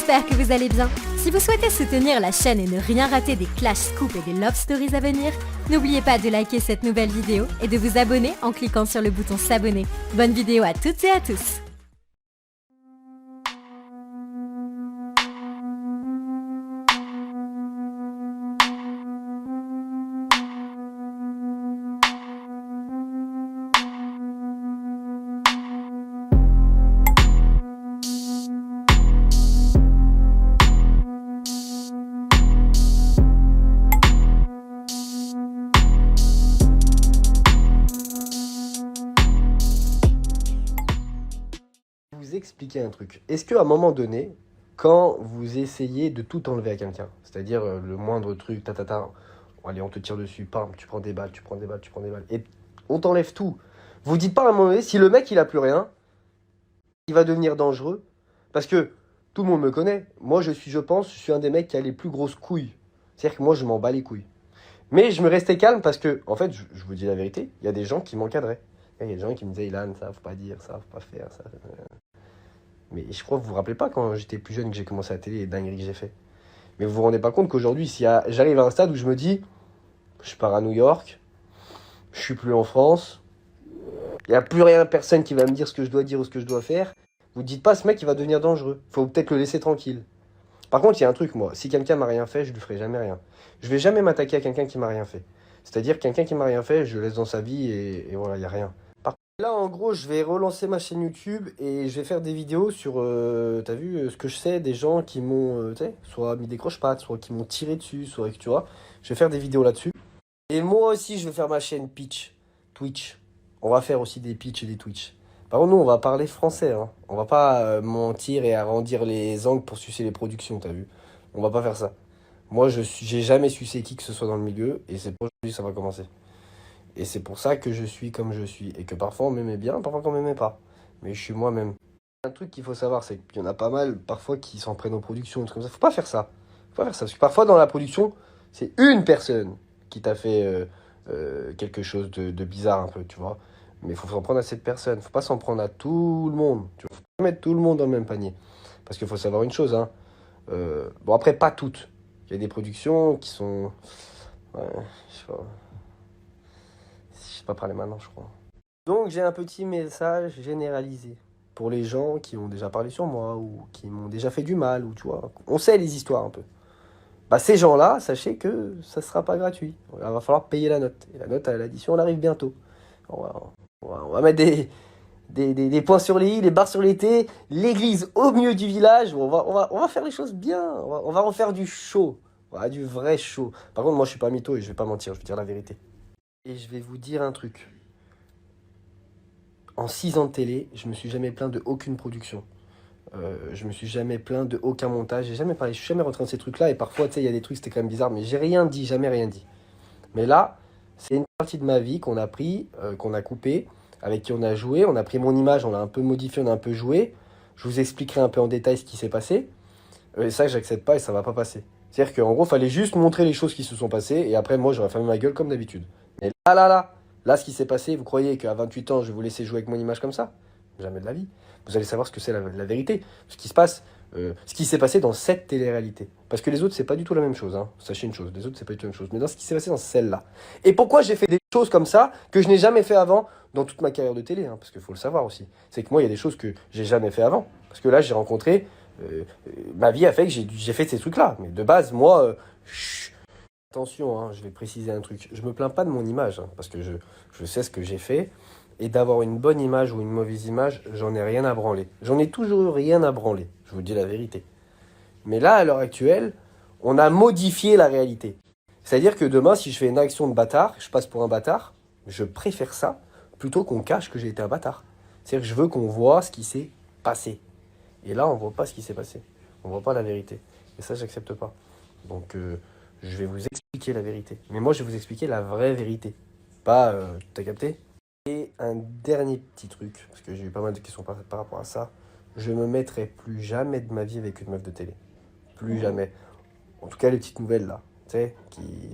j'espère que vous allez bien. Si vous souhaitez soutenir la chaîne et ne rien rater des Clash Scoop et des Love Stories à venir, n'oubliez pas de liker cette nouvelle vidéo et de vous abonner en cliquant sur le bouton s'abonner. Bonne vidéo à toutes et à tous. Vous expliquer un truc. Est-ce qu'à un moment donné, quand vous essayez de tout enlever à quelqu'un, c'est-à-dire le moindre truc, allez, on te tire dessus, pam, tu prends des balles, tu prends des balles, tu prends des balles, et on t'enlève tout. Vous dites pas à un moment donné, si le mec il a plus rien, il va devenir dangereux, parce que tout le monde me connaît. Moi, je suis un des mecs qui a les plus grosses couilles. C'est-à-dire que moi, je m'en bats les couilles. Mais je me restais calme parce que, en fait, je vous dis la vérité, il y a des gens qui m'encadraient. Il y a des gens qui me disaient, Ilan, ça, faut pas dire, ça, faut pas faire, ça. Mais je crois que vous vous rappelez pas quand j'étais plus jeune que j'ai commencé à la télé et les dingueries que j'ai fait. Mais vous vous rendez pas compte qu'aujourd'hui, si j'arrive à un stade où je me dis, je pars à New York, je suis plus en France, il n'y a plus rien, personne qui va me dire ce que je dois dire ou ce que je dois faire, vous dites pas, ce mec, il va devenir dangereux. Faut peut-être le laisser tranquille. Par contre, il y a un truc, moi, si quelqu'un m'a rien fait, je lui ferai jamais rien. Je vais jamais m'attaquer à quelqu'un qui m'a rien fait. C'est-à-dire, quelqu'un qui m'a rien fait, je le laisse dans sa vie et voilà, il n'y a rien. Là, en gros, je vais relancer ma chaîne YouTube et je vais faire des vidéos sur, t'as vu, ce que je sais des gens qui m'ont, tu sais, soit mis des croche-pattes, soit qui m'ont tiré dessus, soit, tu vois. Je vais faire des vidéos là-dessus. Et moi aussi, je vais faire ma chaîne Twitch. On va faire aussi des pitchs et des Twitch. Par contre, nous, on va parler français, hein. On va pas mentir et arrondir les angles pour sucer les productions, t'as vu. On va pas faire ça. Moi, j'ai jamais sucé qui que ce soit dans le milieu et c'est pour aujourd'hui que ça va commencer. Et c'est pour ça que je suis comme je suis. Et que parfois on m'aimait bien, parfois on m'aimait pas. Mais je suis moi-même. Un truc qu'il faut savoir, c'est qu'il y en a pas mal parfois qui s'en prennent aux productions, des trucs comme ça. Faut pas faire ça. Faut pas faire ça. Parce que parfois dans la production, c'est une personne qui t'a fait quelque chose de bizarre un peu, tu vois. Mais il faut s'en prendre à cette personne. Faut pas s'en prendre à tout le monde. Tu vois. Faut pas mettre tout le monde dans le même panier. Parce qu'il faut savoir une chose, hein. Bon, après, pas toutes. Il y a des productions qui sont. Ouais, je sais pas. Je sais pas parler maintenant, je crois. Donc j'ai un petit message généralisé pour les gens qui ont déjà parlé sur moi ou qui m'ont déjà fait du mal, ou tu vois, on sait les histoires un peu. Bah ces gens-là, sachez que ça sera pas gratuit. Il va falloir payer la note. Et la note à l'addition, elle arrive bientôt. On va mettre des points sur les i, des barres sur les t, l'église au milieu du village. On va faire les choses bien. On va refaire du show. Voilà, du vrai show. Par contre, moi je suis pas mytho et je vais pas mentir, je vais dire la vérité. Et je vais vous dire un truc. En 6 ans de télé, je me suis jamais plaint de aucune production. Je me suis jamais plaint de aucun montage. J'ai jamais parlé, je suis jamais rentré dans ces trucs-là. Et parfois, tu sais, il y a des trucs, c'était quand même bizarre. Mais j'ai rien dit, jamais rien dit. Mais là, c'est une partie de ma vie qu'on a pris, qu'on a coupé, avec qui on a joué. On a pris mon image, on l'a un peu modifié, on a un peu joué. Je vous expliquerai un peu en détail ce qui s'est passé. Et ça, j'accepte pas et ça va pas passer. C'est-à-dire qu'en gros, il fallait juste montrer les choses qui se sont passées. Et après, moi, j'aurais fermé ma gueule comme d'habitude. Et là, ce qui s'est passé, vous croyez qu'à 28 ans, je vais vous laisser jouer avec mon image comme ça? Jamais de la vie. Vous allez savoir ce que c'est la vérité. Ce qui se passe, ce qui s'est passé dans cette télé-réalité. Parce que les autres, c'est pas du tout la même chose, hein. Sachez une chose, les autres, c'est pas du tout la même chose. Mais dans ce qui s'est passé dans celle-là. Et pourquoi j'ai fait des choses comme ça que je n'ai jamais fait avant dans toute ma carrière de télé, hein, parce qu'il faut le savoir aussi. C'est que moi, il y a des choses que j'ai jamais fait avant. Parce que là, j'ai rencontré... ma vie a fait que j'ai fait ces trucs-là. Mais de base, moi... Attention, hein, je vais préciser un truc. Je me plains pas de mon image, hein, parce que je sais ce que j'ai fait. Et d'avoir une bonne image ou une mauvaise image, j'en ai rien à branler. J'en ai toujours eu rien à branler, je vous dis la vérité. Mais là, à l'heure actuelle, on a modifié la réalité. C'est-à-dire que demain, si je fais une action de bâtard, je passe pour un bâtard, je préfère ça plutôt qu'on cache que j'ai été un bâtard. C'est-à-dire que je veux qu'on voit ce qui s'est passé. Et là, on voit pas ce qui s'est passé. On voit pas la vérité. Et ça, j'accepte pas. Donc... je vais vous expliquer la vérité. Mais moi, je vais vous expliquer la vraie vérité. Pas, t'as capté? Et un dernier petit truc, parce que j'ai eu pas mal de questions par rapport à ça. Je me mettrai plus jamais de ma vie avec une meuf de télé. Plus jamais. En tout cas, les petites nouvelles, là. Tu sais,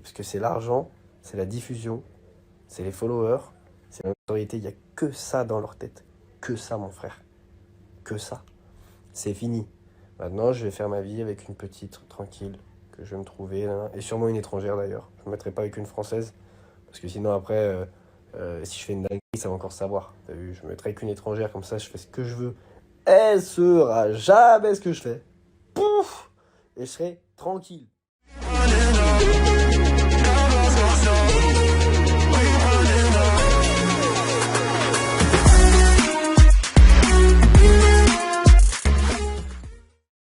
parce que c'est l'argent, c'est la diffusion, c'est les followers, c'est la notoriété. Il n'y a que ça dans leur tête. Que ça, mon frère. Que ça. C'est fini. Maintenant, je vais faire ma vie avec une petite tranquille que je vais me trouver, là, et sûrement une étrangère d'ailleurs. Je ne me mettrai pas avec une française, parce que sinon après, si je fais une dinguerie, ça va encore savoir. T'as vu, je me mettrai avec une étrangère, comme ça je fais ce que je veux. Elle saura jamais ce que je fais. Pouf! Et je serai tranquille.